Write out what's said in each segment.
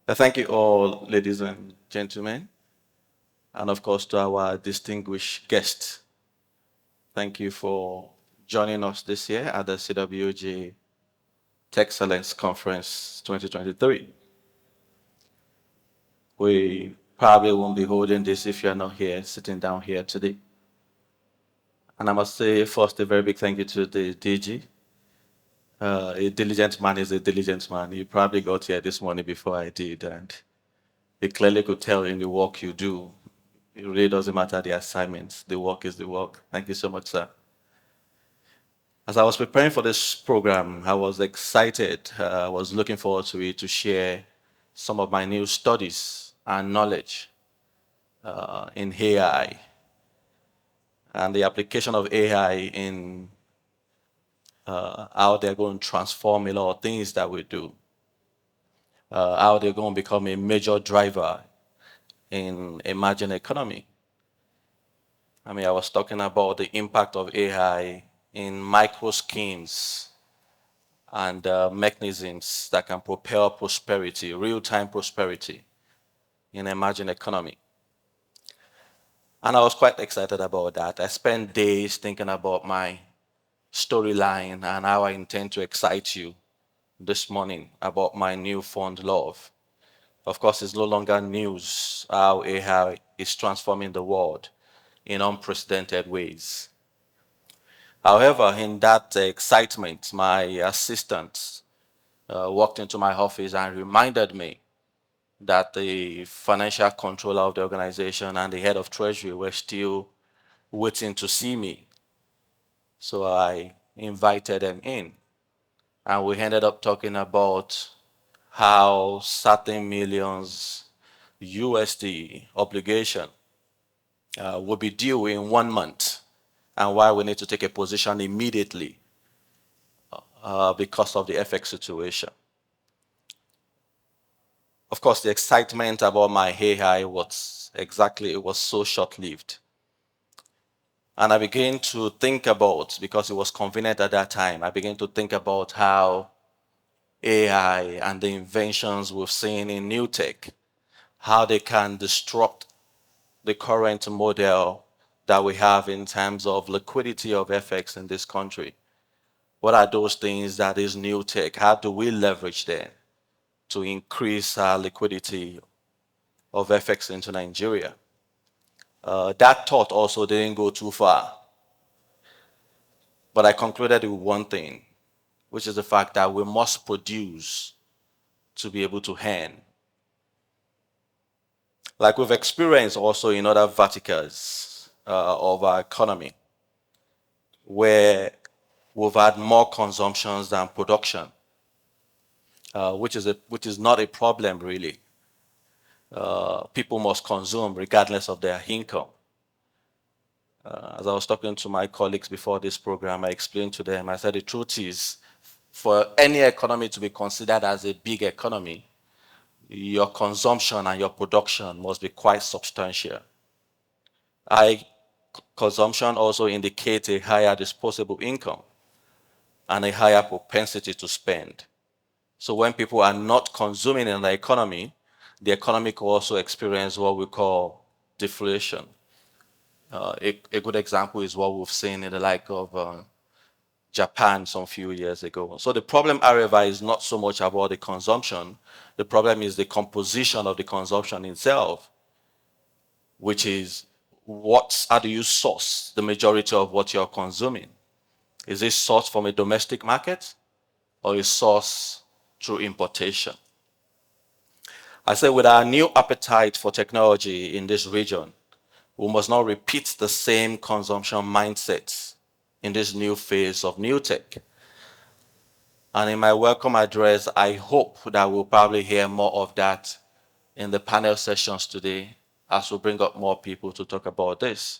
Thank you all, ladies and gentlemen, and of course to our distinguished guests. Thank you for joining us this year at the CWG Texcellence Conference 2023. We probably won't be holding this if you're not here, sitting down here today. And I must say first a very big thank you to the DG. A diligent man is a diligent man. You probably got here this morning before I did, and he clearly could tell in the work you do. It really doesn't matter the assignments. The work is the work. Thank you so much, sir. As I was preparing for this program, I was excited. I was looking forward to it to share some of my new studies and knowledge in AI and the application of AI in how they're going to transform a lot of things that we do, how they're going to become a major driver in emerging economy. I mean, I was talking about the impact of AI in micro schemes and mechanisms that can propel prosperity, real-time prosperity in emerging economy. And I was quite excited about that. I spent days thinking about my storyline and how I intend to excite you this morning about my newfound love. Of course, it's no longer news how AI is transforming the world in unprecedented ways. However, in that excitement, my assistant walked into my office and reminded me that the financial controller of the organization and the head of treasury were still waiting to see me. So I invited them in, and we ended up talking about how certain millions USD obligation will be due in 1 month, and why we need to take a position immediately because of the FX situation. Of course, the excitement about my AI was so short-lived. And I began to think about, because it was convenient at that time, I began to think about how AI and the inventions we've seen in new tech, how they can disrupt the current model that we have in terms of liquidity of FX in this country. What are those things that is new tech? How do we leverage them to increase our liquidity of FX into Nigeria? That thought also didn't go too far. But I concluded with one thing, which is the fact that we must produce to be able to earn. Like we've experienced also in other verticals of our economy, where we've had more consumptions than production, which is not a problem really. People must consume regardless of their income. As I was talking to my colleagues before this program, I explained to them, I said the truth is, for any economy to be considered as a big economy, your consumption and your production must be quite substantial. High consumption also indicates a higher disposable income and a higher propensity to spend. So when people are not consuming in the economy could also experience what we call deflation. A good example is what we've seen in the like of Japan some few years ago. So the problem, however, is not so much about the consumption. The problem is the composition of the consumption itself, which is how do you source the majority of what you're consuming? Is it sourced from a domestic market or is sourced through importation? I say with our new appetite for technology in this region, we must not repeat the same consumption mindsets in this new phase of new tech. And in my welcome address, I hope that we'll probably hear more of that in the panel sessions today as we bring up more people to talk about this.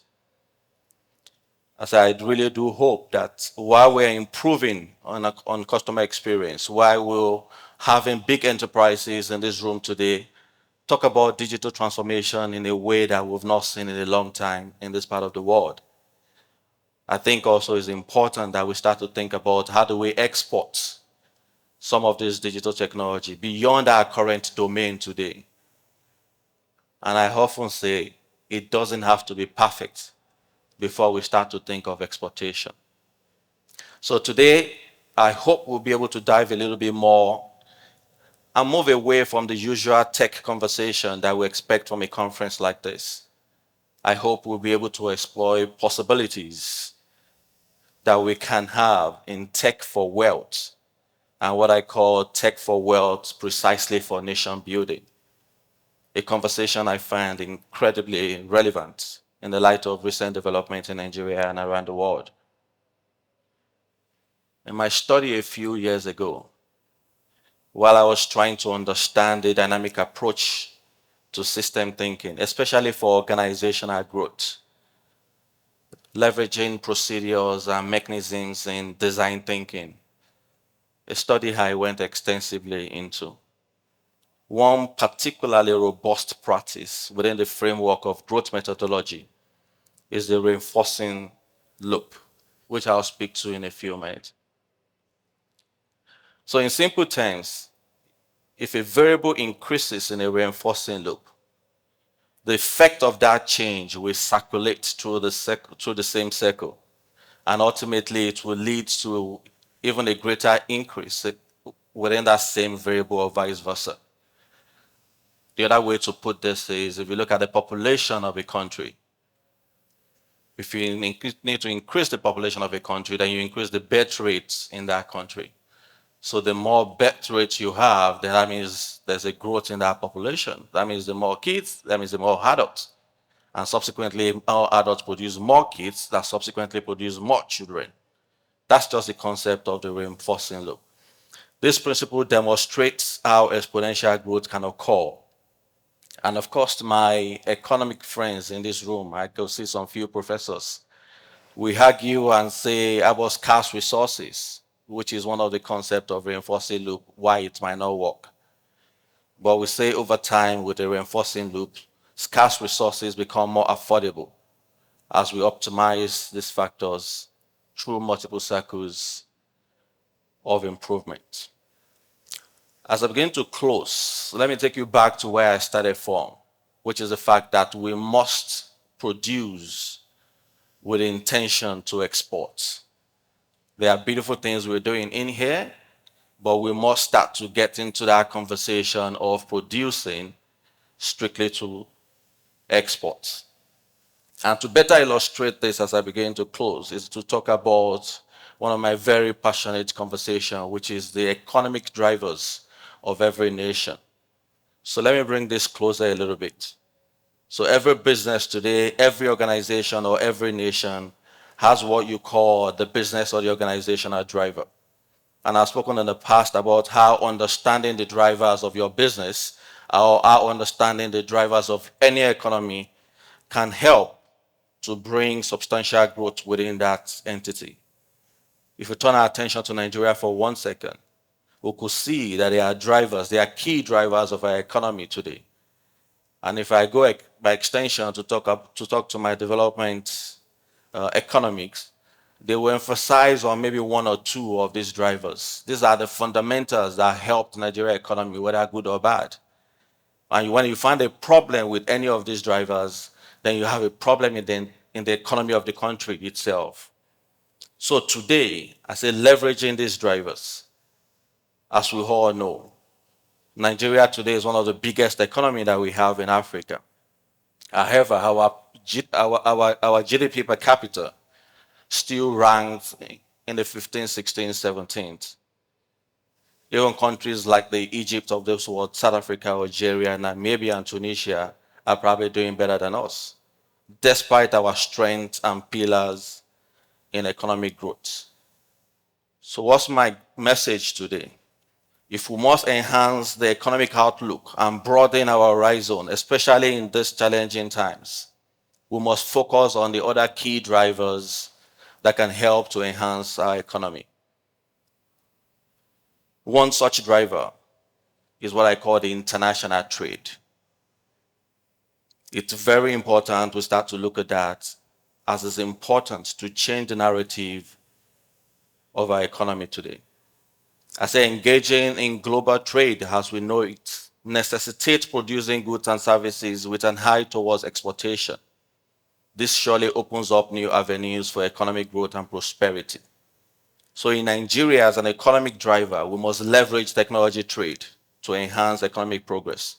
As I really do hope that while we're improving on customer experience, while we're having big enterprises in this room today talk about digital transformation in a way that we've not seen in a long time in this part of the world, I think also it's important that we start to think about how do we export some of this digital technology beyond our current domain today. And I often say it doesn't have to be perfect before we start to think of exportation. So today, I hope we'll be able to dive a little bit more and move away from the usual tech conversation that we expect from a conference like this. I hope we'll be able to explore possibilities that we can have in tech for wealth and what I call tech for wealth precisely for nation building. A conversation I find incredibly relevant in the light of recent developments in Nigeria and around the world. In my study a few years ago, while I was trying to understand the dynamic approach to system thinking, especially for organizational growth, leveraging procedures and mechanisms in design thinking, a study I went extensively into. One particularly robust practice within the framework of growth methodology is the reinforcing loop, which I'll speak to in a few minutes. So in simple terms, if a variable increases in a reinforcing loop, the effect of that change will circulate through the same circle, and ultimately it will lead to even a greater increase within that same variable or vice versa. The other way to put this is if you look at the population of a country, if you need to increase the population of a country, then you increase the birth rates in that country. So the more birth rates you have, then that means there's a growth in that population. That means the more kids, that means the more adults. And subsequently, more adults produce more kids that subsequently produce more children. That's just the concept of the reinforcing loop. This principle demonstrates how exponential growth can occur. And of course, my economic friends in this room, I can see some few professors, we argue and say about scarce resources, which is one of the concepts of reinforcing loop, why it might not work. But we say over time with the reinforcing loop, scarce resources become more affordable as we optimize these factors through multiple cycles of improvement. As I begin to close, let me take you back to where I started from, which is the fact that we must produce with intention to export. There are beautiful things we're doing in here, but we must start to get into that conversation of producing strictly to export. And to better illustrate this as I begin to close is to talk about one of my very passionate conversations, which is the economic drivers of every nation. So let me bring this closer a little bit. So every business today, every organization or every nation has what you call the business or the organizational driver. And I've spoken in the past about how understanding the drivers of your business or how understanding the drivers of any economy can help to bring substantial growth within that entity. If we turn our attention to Nigeria for 1 second, we could see that there are drivers, there are key drivers of our economy today. And if I go by extension to talk to my development economics, they will emphasize on maybe one or two of these drivers. These are the fundamentals that help the Nigeria economy, whether good or bad. And when you find a problem with any of these drivers, then you have a problem in the economy of the country itself. So today, I say leveraging these drivers, as we all know, Nigeria today is one of the biggest economies that we have in Africa. However, our GDP per capita still ranks in the 15th, 16th, 17th. Even countries like the Egypt of this world, South Africa, Algeria, Namibia, and Tunisia are probably doing better than us, despite our strengths and pillars in economic growth. So what's my message today? If we must enhance the economic outlook and broaden our horizon, especially in these challenging times, we must focus on the other key drivers that can help to enhance our economy. One such driver is what I call the international trade. It's very important we start to look at that, as it's important to change the narrative of our economy today. I say engaging in global trade as we know it necessitates producing goods and services with an eye towards exportation. This surely opens up new avenues for economic growth and prosperity. So in Nigeria, as an economic driver, we must leverage technology trade to enhance economic progress.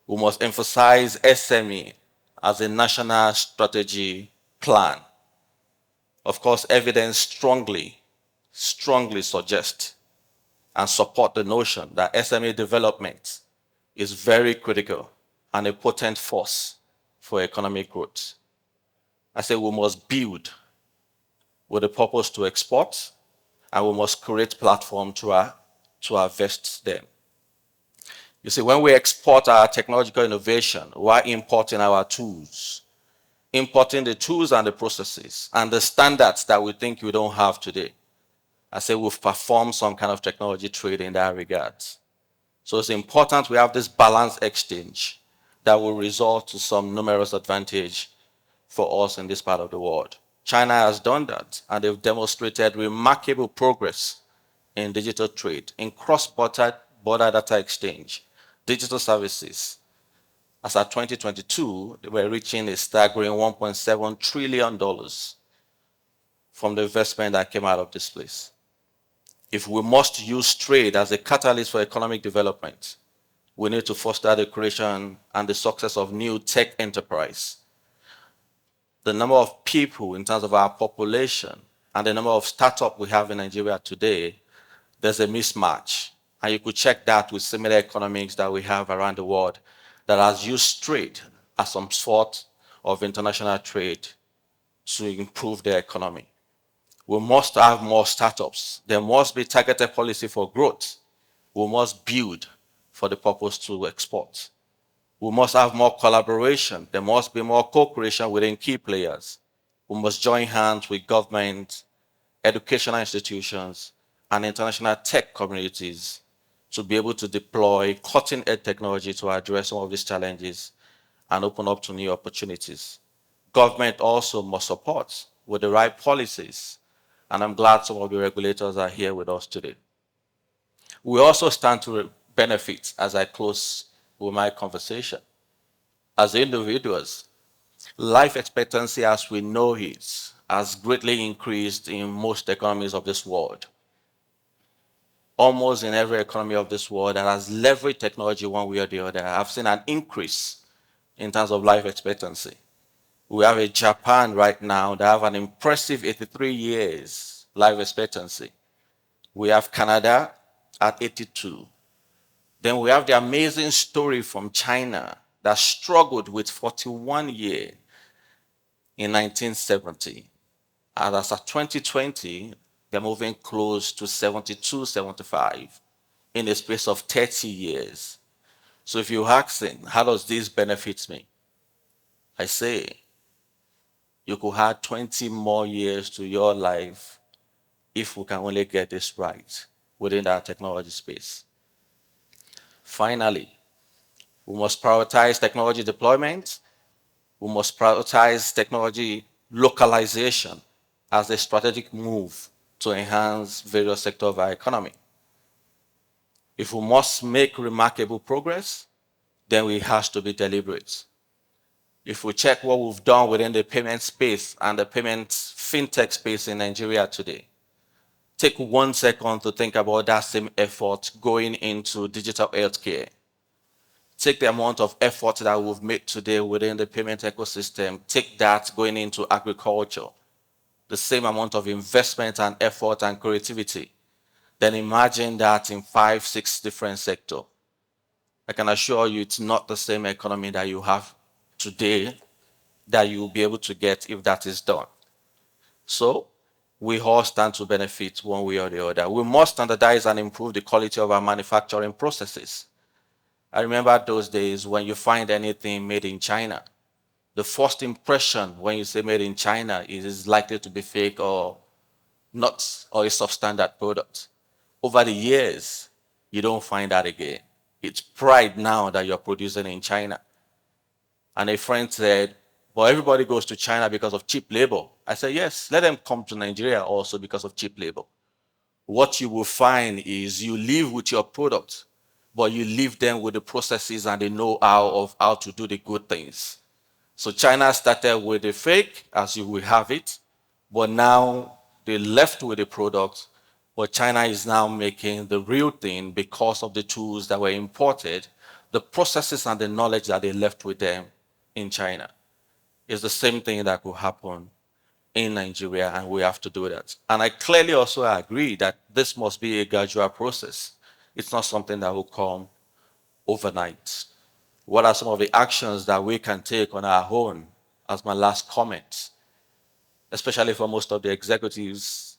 We must emphasize SME as a national strategy plan. Of course, evidence strongly suggests and support the notion that SME development is very critical and a potent force for economic growth. I say we must build with a purpose to export, and we must create platform to harvest them. You see, when we export our technological innovation, we're importing our tools, importing the tools and the processes and the standards that we think we don't have today. I say we've performed some kind of technology trade in that regard. So it's important we have this balanced exchange that will result to some numerous advantage for us in this part of the world. China has done that, and they've demonstrated remarkable progress in digital trade, in cross-border data exchange, digital services. As at 2022, they were reaching a staggering $1.7 trillion from the investment that came out of this place. If we must use trade as a catalyst for economic development, we need to foster the creation and the success of new tech enterprise. The number of people in terms of our population and the number of startups we have in Nigeria today, there's a mismatch. And you could check that with similar economies that we have around the world that has used trade as some sort of international trade to improve their economy. We must have more startups. There must be targeted policy for growth. We must build for the purpose to export. We must have more collaboration. There must be more co-creation within key players. We must join hands with government, educational institutions, and international tech communities to be able to deploy cutting-edge technology to address some of these challenges and open up to new opportunities. Government also must support with the right policies, and I'm glad some of the regulators are here with us today. We also stand to benefit as I close with my conversation. As individuals, life expectancy as we know it has greatly increased in most economies of this world. Almost in every economy of this world that has leveraged technology one way or the other, I've seen an increase in terms of life expectancy. We have a Japan right now that have an impressive 83 years life expectancy. We have Canada at 82. Then we have the amazing story from China that struggled with 41 years in 1970. And as of 2020, they're moving close to 72, 75 in a space of 30 years. So if you're asking, how does this benefit me? I say, you could add 20 more years to your life if we can only get this right within that technology space. Finally, we must prioritize technology deployment. We must prioritize technology localization as a strategic move to enhance various sectors of our economy. If we must make remarkable progress, then we have to be deliberate. If we check what we've done within the payment space and the payment fintech space in Nigeria today, take 1 second to think about that same effort going into digital healthcare. Take the amount of effort that we've made today within the payment ecosystem, take that going into agriculture, the same amount of investment and effort and creativity. Then imagine that in 5, 6 different sectors. I can assure you it's not the same economy that you have today that you'll be able to get if that is done. So we all stand to benefit one way or the other. We must standardize and improve the quality of our manufacturing processes. I remember those days when you find anything made in China, the first impression when you say made in China is likely to be fake or not, or a substandard product. Over the years, you don't find that again. It's pride now that you're producing in China. And a friend said, well, everybody goes to China because of cheap labor. I said, yes, let them come to Nigeria also because of cheap labor. what you will find is you live with your product, but you leave them with the processes and the know-how of how to do the good things. So China started with the fake, as you will have it, but now they left with the product, but China is now making the real thing because of the tools that were imported, the processes and the knowledge that they left with them in China. It's the same thing that could happen in Nigeria, and we have to do that. And I clearly also agree that this must be a gradual process. It's not something that will come overnight. What are some of the actions that we can take on our own as my last comment, especially for most of the executives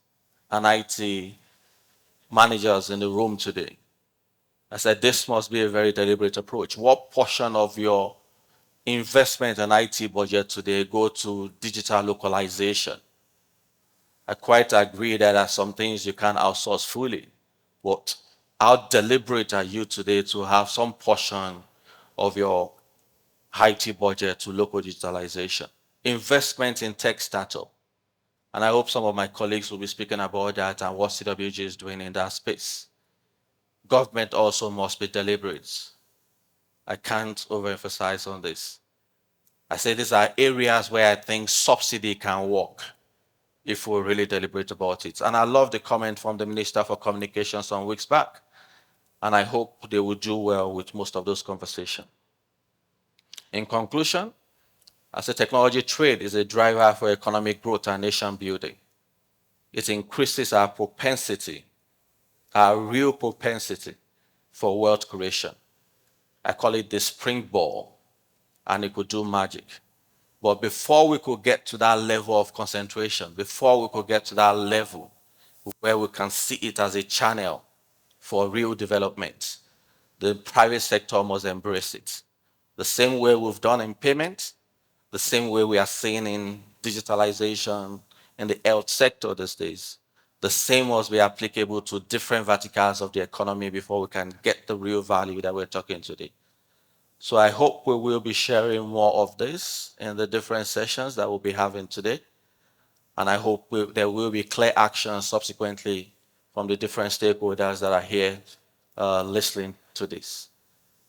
and IT managers in the room today? I said this must be a very deliberate approach. What portion of your investment and IT budget today go to digital localization? I quite agree that there are some things you can't outsource fully, but how deliberate are you today to have some portion of your IT budget to local digitalization? Investment in tech startup. And I hope some of my colleagues will be speaking about that and what CWG is doing in that space. Government also must be deliberate. I can't overemphasize on this. I say these are areas where I think subsidy can work if we're really deliberate about it. And I love the comment from the Minister for Communications some weeks back. And I hope they will do well with most of those conversations. In conclusion, I say technology trade is a driver for economic growth and nation building. It increases our propensity, our real propensity for wealth creation. I call it the springboard, and it could do magic. But before we could get to that level of concentration, before we could get to that level where we can see it as a channel for real development, the private sector must embrace it. The same way we've done in payment, the same way we are seeing in digitalization in the health sector these days. The same must be applicable to different verticals of the economy before we can get the real value that we're talking today. So I hope we will be sharing more of this in the different sessions that we'll be having today. And I hope there will be clear action subsequently from the different stakeholders that are here listening to this.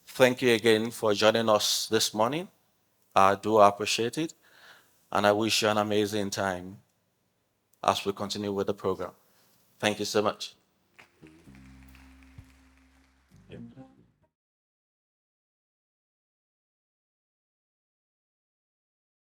Thank you again for joining us this morning. I do appreciate it. And I wish you an amazing time as we continue with the program. Thank you so much.